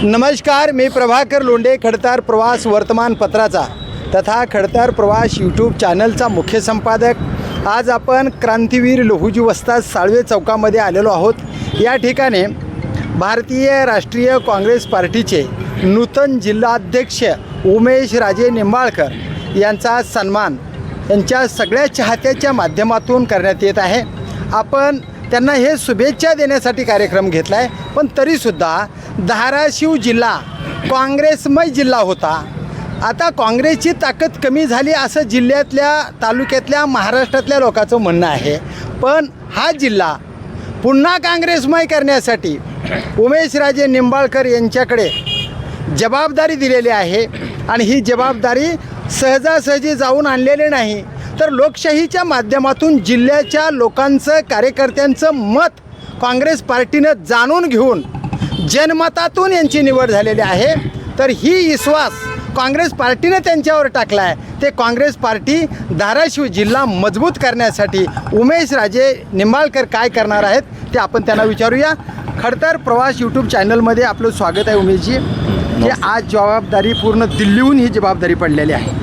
नमस्कार, मी प्रभाकर लोंढे, खडतार प्रवास वर्तमानपत्राचा तथा खडतार प्रवास यूट्यूब चॅनलचा मुख्य संपादक। आज आपण क्रांतीवीर लोहुजी वस्ताद साळवे चौकामध्ये आलेलो आहोत। या ठिकाणी भारतीय राष्ट्रीय काँग्रेस पार्टीचे नूतन जिल्हाध्यक्ष उमेश राजे निंबाळकर यांचा सन्मान यांच्या सगळ्या चाहत्याच्या माध्यमातून करण्यात येत आहे। आपण त्यांना हे शुभेच्छा देण्यासाठी कार्यक्रम घेतला आहे, पण तरीसुद्धा धाराशिव जिल्हा काँग्रेसमय जिल्हा होता। आता काँग्रेसची ताकद कमी झाली असं जिल्ह्यातल्या तालुक्यातल्या महाराष्ट्रातल्या लोकांचं म्हणणं आहे, पण हा जिल्हा पुन्हा काँग्रेसमय करण्यासाठी उमेश राजे निंबाळकर यांच्याकडे जबाबदारी दिलेली आहे। आणि ही जबाबदारी सहजासहजी जाऊन आणलेली नाही, तर लोकशाहीच्या माध्यमातून जिल्ह्याच्या लोकांचं कार्यकर्त्यांचं मत काँग्रेस पार्टीनं जाणून घेऊन जनमतातून यांची निवड झालेली आहे। तर ही विश्वास काँग्रेस पार्टीने त्यांच्यावर टाकला आहे। ते काँग्रेस पार्टी धाराशिव जिल्हा मजबूत करण्यासाठी उमेश राजे निंबाळकर काय करणार आहेत ते आपण त्यांना विचारूया। खडतार प्रवास यूट्यूब चॅनलमध्ये आपलं स्वागत आहे उमेशजी। की आज जबाबदारी पूर्ण दिल्लीहून ही जबाबदारी पडलेली आहे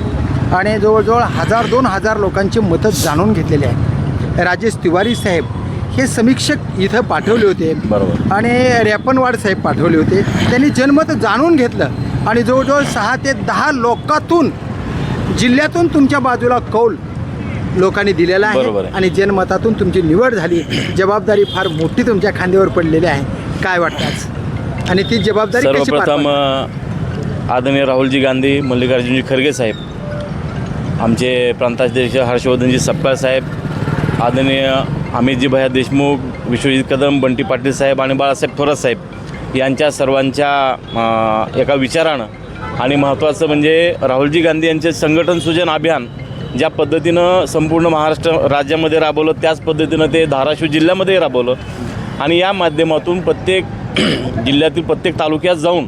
आणि जवळजवळ 1000-2000 लोकांची मतं जाणून घेतलेली आहे। राजेश तिवारी साहेब हे समीक्षक इथं पाठवले होते, बरोबर, आणि रेपनवाड साहेब पाठवले होते। त्यांनी जनमत जाणून घेतलं आणि जवळजवळ 6 ते 10 लोकातून जिल्ह्यातून तुमच्या बाजूला कौल लोकांनी दिलेला आहे आणि जनमतातून तुमची निवड झाली। जबाबदारी फार मोठी तुमच्या खांद्यावर पडलेली आहे, काय वाटतं? आणि ती जबाबदारी कशी? सर्वप्रथम आदरणीय राहुलजी गांधी, मल्लिकार्जुनजी खरगे साहेब, आमचे प्रांताध्यक्ष हर्षवर्धनजी सपकाळ साहेब, आदरणीय अमितजी भैया देशमुख, विश्वजित कदम, बंटी पाटील साहेब आणि बाळासाहेब थोरात साहेब यांच्या सर्वांच्या एका विचारानं आणि महत्त्वाचं म्हणजे राहुलजी गांधी यांचे संघटन सुजन अभियान ज्या पद्धतीनं संपूर्ण महाराष्ट्र राज्यामध्ये राबवलं, त्याच पद्धतीनं ते धाराशिव जिल्ह्यामध्ये राबवलं आणि या माध्यमातून प्रत्येक जिल्ह्यातील प्रत्येक तालुक्यात जाऊन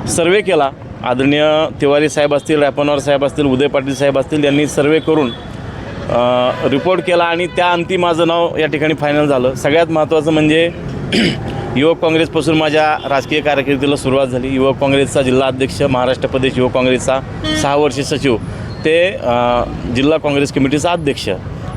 सर्वे केला। आदरणीय तिवारी साहेब असतील, रेपनवार साहेब असतील, उदय पाटील साहेब असतील, यांनी सर्वे करून रिपोर्ट केला आणि त्या अंती माझं नाव या ठिकाणी फायनल झालं। सगळ्यात महत्त्वाचं म्हणजे युवक काँग्रेसपासून माझ्या राजकीय कारकिर्दीला सुरुवात झाली। युवक काँग्रेसचा जिल्हा अध्यक्ष, महाराष्ट्र प्रदेश युवक काँग्रेसचा 6 वर्षीय सचिव, ते जिल्हा काँग्रेस कमिटीचा अध्यक्ष,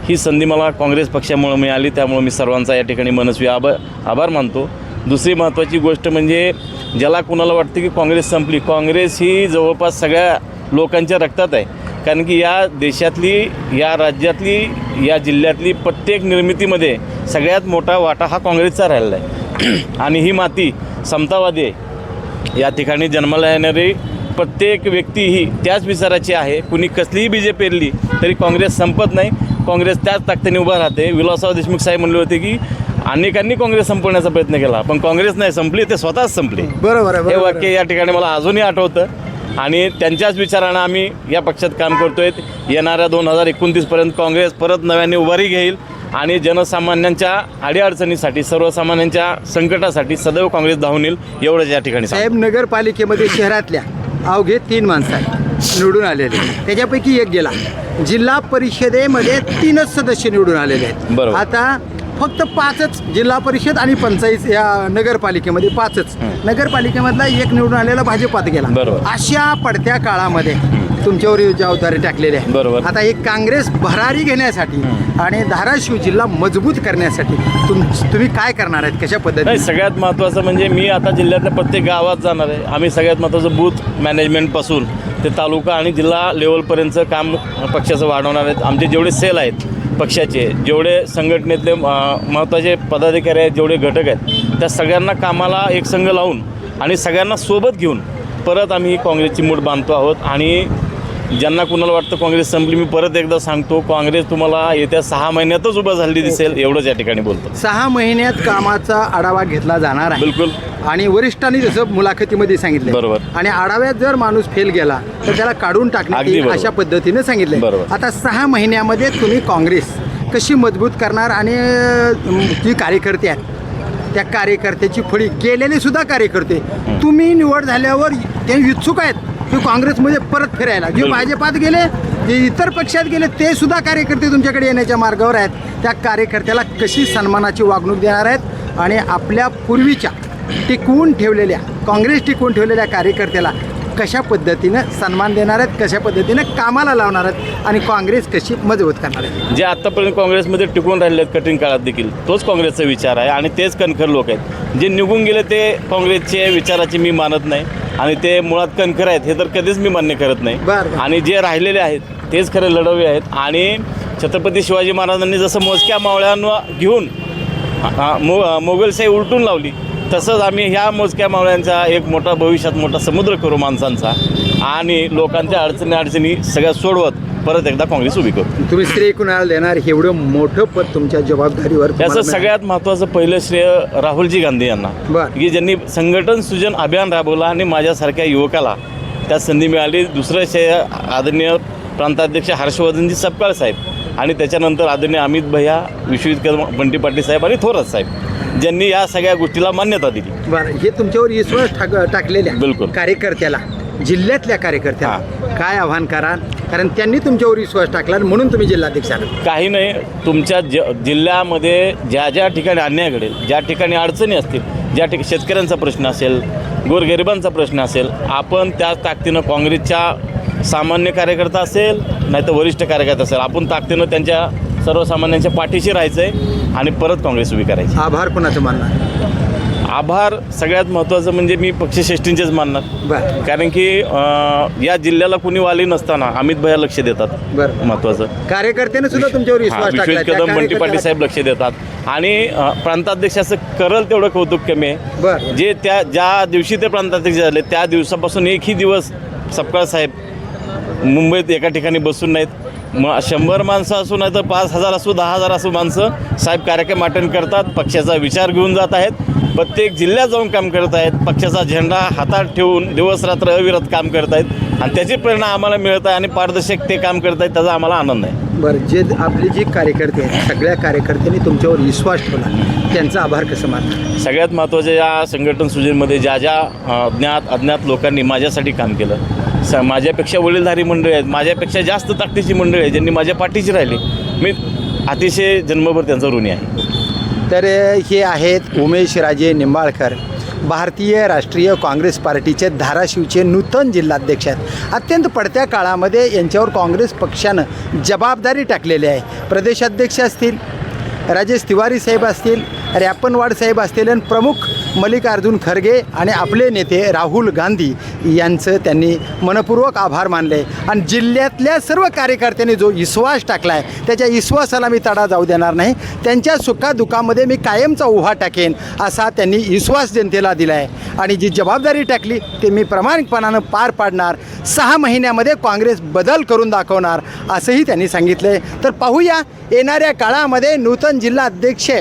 ही संधी मला काँग्रेस पक्षामुळे मिळाली। त्यामुळे मी सर्वांचा या ठिकाणी मनस्वी आभार मानतो। दुसरी महत्त्वाची गोष्ट म्हणजे ज्याला कुणाला वाटतं की काँग्रेस संपली, काँग्रेस ही जवळपास सगळ्या लोकांच्या रक्तात आहे, कारण की या देशातली, या राज्यातली, या जिल्ह्यातली प्रत्येक निर्मितीमध्ये सगळ्यात मोठा वाटा हा काँग्रेसचा राहिलेला आहे आणि ही माती समतावादी आहे। या ठिकाणी जन्माला येणारी प्रत्येक व्यक्ती ही त्याच विचाराची आहे। कुणी कसलीही बीजे पेरली तरी काँग्रेस संपत नाही, काँग्रेस त्याच ताकदीने उभा राहते। विलासराव देशमुख साहेब म्हणले होते की अनेकांनी काँग्रेस संपवण्याचा प्रयत्न केला, पण काँग्रेस नाही संपली, ते स्वतःच संपली। बरोबर आहे, हे वाक्य या ठिकाणी मला अजूनही आठवतं आणि त्यांच्याच विचारानं आम्ही या पक्षात काम करतोय। येणाऱ्या 2029पर्यंत काँग्रेस परत नव्याने उभारी घेईल आणि जनसामान्यांच्या अडीअडचणीसाठी, सर्वसामान्यांच्या संकटासाठी सदैव काँग्रेस धावून येईल, एवढंच या ठिकाणी साहेब। नगरपालिकेमध्ये शहरातल्या अवघे 3 माणसं निवडून आलेले, त्याच्यापैकी एक गेला। जिल्हा परिषदेमध्ये 3च सदस्य निवडून आलेले आहेत, बरोबर। आता फक्त 5च जिल्हा परिषद आणि पंचायत या नगरपालिकेमध्ये 5च नगरपालिकेमधला एक निवडून आलेला भाजपात गेला, बरोबर। अशा पडत्या काळामध्ये तुमच्यावर जबाबदारी टाकलेली आहे, बरोबर। आता एक काँग्रेस भरारी घेण्यासाठी आणि धाराशिव जिल्हा मजबूत करण्यासाठी तुम्ही काय करणार आहेत, कशा पद्धतीने? सगळ्यात महत्त्वाचं म्हणजे मी आता जिल्ह्यातल्या प्रत्येक गावात जाणार आहे। आम्ही सगळ्यात महत्त्वाचं बूथ मॅनेजमेंटपासून ते तालुका आणि जिल्हा लेवलपर्यंतचं काम पक्षाचं वाढवणार आहेत। आमचे जेवढे सेल आहेत पक्षाचे, जेवढे संघटनेतले महत्त्वाचे पदाधिकारी आहेत, जेवढे घटक आहेत, त्या सगळ्यांना कामाला एक संघ लावून आणि सगळ्यांना सोबत घेऊन परत आम्ही काँग्रेसची मूठ बांधतो आहोत। आणि ज्यांना कुणाला वाटतं काँग्रेस संपली, मी परत एकदा सांगतो, काँग्रेस तुम्हाला येत्या 6 महिन्यातच उभं झालेली दिसेल, एवढंच या ठिकाणी बोलतो। 6 महिन्यात कामाचा आढावा घेतला जाणार आहे, बिलकुल। आणि वरिष्ठांनी जसं मुलाखतीमध्ये सांगितलं, बरोबर, आणि आढाव्यात जर माणूस फेल गेला तर त्याला काढून टाकण्यात अशा पद्धतीने सांगितलं, बरोबर। आता 6 महिन्यामध्ये तुम्ही काँग्रेस कशी मजबूत करणार आणि जी कार्यकर्ते आहेत त्या कार्यकर्त्याची फळी गेलेले सुद्धा कार्यकर्ते तुम्ही निवड झाल्यावर ते इच्छुक आहेत की काँग्रेसमध्ये परत फिरायला, जे भाजपात गेले, जे इतर पक्षात गेले, ते सुद्धा कार्यकर्ते तुमच्याकडे येण्याच्या मार्गावर आहेत। त्या कार्यकर्त्याला कशी सन्मानाची वागणूक देणार आहेत आणि आपल्या पूर्वीच्या काँग्रेस टिकवून ठेवलेल्या कार्यकर्त्याला कशा पद्धतीनं सन्मान देणार आहेत, कशा पद्धतीनं कामाला लावणार आहेत आणि काँग्रेस कशी मजबूत करणार आहे. जे आत्तापर्यंत काँग्रेसमध्ये टिकून राहिले आहेत कठीण काळात देखील तोच काँग्रेसचा विचार आहे आणि तेच कणखर लोक आहेत. जे निघून गेले ते काँग्रेसचे विचाराची मी मानत नाही आणि ते मुळात कणखर आहेत हे तर कधीच मी मान्य करत नाही. बरं. आणि जे राहिलेले आहेत तेच खरे लढवले आहेत. आणि छत्रपती शिवाजी महाराजांनी जसं मोजक्या मावळ्यांना घेऊन मोगलशाही उलटून लावली तसंच आम्ही ह्या मोजक्या मावळ्यांचा एक मोठा भविष्यात मोठा समुद्र करू माणसांचा आणि लोकांच्या अडचणी सगळ्या सोडवत परत एकदा काँग्रेस उभी करू. तुम्ही श्रेय कुणाला देणार, एवढं मोठं पद तुमच्या जबाबदारीवर त्याचं सगळ्यात महत्त्वाचं पहिलं श्रेय राहुलजी गांधी यांना, बरं. की ज्यांनी संघटन सृजन अभियान राबवलं आणि माझ्यासारख्या युवकाला त्यात संधी मिळाली. दुसरं श्रेय आदरणीय प्रांताध्यक्ष हर्षवर्धनजी सपकाळ साहेब आणि त्याच्यानंतर आदरणीय अमित भैया, विश्वजित बंटी पाटील साहेब आणि थोरात साहेब ज्यांनी या सगळ्या गोष्टीला मान्यता दिली. बरं, हे तुमच्यावर विश्वास टाकलेल्या बिलकुल. कार्यकर्त्याला, जिल्ह्यातल्या कार्यकर्त्याला काय आव्हान कराल? कारण त्यांनी तुमच्यावर विश्वास टाकला आणि म्हणून तुम्ही जिल्हाध्यक्ष आहात. काही नाही, तुमच्या जिल्ह्यामध्ये ज्या ज्या ठिकाणी अन्याय घडेल, ज्या ठिकाणी अडचणी असतील, ज्या ठिकाणी शेतकऱ्यांचा प्रश्न असेल, गोरगरिबांचा प्रश्न असेल, आपण त्याच ताकदीनं काँग्रेसच्या सामान्य कार्यकर्ता असेल नाही तर वरिष्ठ कार्यकर्ता असेल, आपण ताकदीनं त्यांच्या सर्वसामान्यांच्या पाठीशी राहायचं आहे आणि परत काँग्रेस उभी करायची. आभार कोणाचं मानणार? आभार सगळ्यात महत्त्वाचं म्हणजे मी पक्षश्रेष्ठींचेच मानणार. बरं. कारण की या जिल्ह्याला कुणी वाली नसताना अमित भैया लक्ष देतात. बरं. महत्त्वाचं कार्यकर्त्याने सुद्धा तुमच्यावर विश्वास टाकला. विश्वजित कदम, बंटी पाटील साहेब लक्ष देतात आणि प्रांताध्यक्ष असं करल तेवढं कौतुक कमी आहे. बरं. जे ज्या दिवशी ते प्रांताध्यक्ष झाले त्या दिवसापासून एकही दिवस सपकाळ साहेब मुंबईत एका ठिकाणी बसून नाहीत. 100 माणसं असू नाही तर 5,000 असू, 10,000 असू माणसं साहेब कार्यक्रम अटेंड करतात, पक्षाचा विचार घेऊन जात आहेत, प्रत्येक जिल्ह्यात जाऊन काम करत आहेत, पक्षाचा झेंडा हातात ठेवून दिवस रात्र अविरत काम करत आहेत आणि त्याचे प्रेरणा आम्हाला मिळत आहे आणि पारदर्शक ते काम करत आहेत, त्याचा आम्हाला आनंद आहे. बरं, जे आपले जे कार्यकर्ते आहेत सगळ्या कार्यकर्त्यांनी तुमच्यावर विश्वास ठेवला, त्यांचा आभार कसं मानणार? सगळ्यात महत्त्वाचं या संघटन सुजीमध्ये ज्या ज्या अज्ञात लोकांनी माझ्यासाठी काम केलं, माझ्यापेक्षा वडीलधारी मंडळी आहेत, माझ्यापेक्षा जास्त ताकदीची मंडळी आहेत ज्यांनी माझ्या पाठीशी राहिली, मी अतिशय जन्मभर त्यांचा ऋणी आहे. तर हे आहेत उमेश राजे निंबाळकर, भारतीय राष्ट्रीय काँग्रेस पार्टीचे धाराशिवचे नूतन जिल्हाध्यक्ष आहेत. अत्यंत पडत्या काळामध्ये यांच्यावर काँग्रेस पक्षानं जबाबदारी टाकलेली आहे. प्रदेशाध्यक्ष असतील, राजेश तिवारी साहेब असतील, रॅपनवाड साहेब असतील आणि प्रमुख मल्लिकार्जुन खरगे आणि आपले नेते राहुल गांधी यांचं त्यांनी मनपूर्वक आभार मानले आणि जिल्ह्यातल्या सर्व कार्यकर्त्यांनी जो विश्वास टाकला आहे त्याच्या विश्वासाला मी तडा जाऊ देणार नाही. त्यांच्या सुखादुखामध्ये मी कायमचा उभा टाकेन असा त्यांनी विश्वास जनतेला दिला आहे आणि जी जबाबदारी टाकली ते मी प्रामाणिकपणानं पार पाडणार. 6 महिन्यामध्ये काँग्रेस बदल करून दाखवणार असंही त्यांनी सांगितलं आहे. तर पाहूया येणाऱ्या काळामध्ये नूतन जिल्हा अध्यक्ष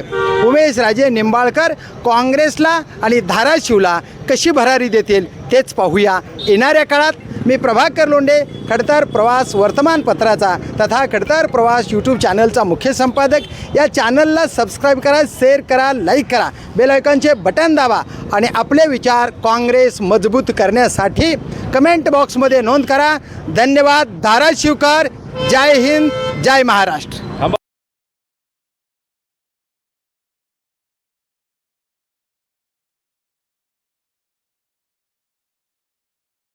उमेश राजे निंबाळकर काँग्रेसला आणि धाराशिवला कशी भरारी देतील तेच पाहूया येणाऱ्या काळात. मी प्रभाकर लोंढे, खडतर प्रवास वर्तमानपत्राचा तथा खडतर प्रवास यूट्यूब चॅनलचा मुख्य संपादक. या चॅनलला सबस्क्राईब करा, शेअर करा, लाईक करा, बेल आयकॉनचे बटन दाबा आणि आपले विचार काँग्रेस मजबूत करण्यासाठी कमेंट बॉक्समध्ये नोंद करा. धन्यवाद. धाराशिवकर. जय हिंद, जय महाराष्ट्र.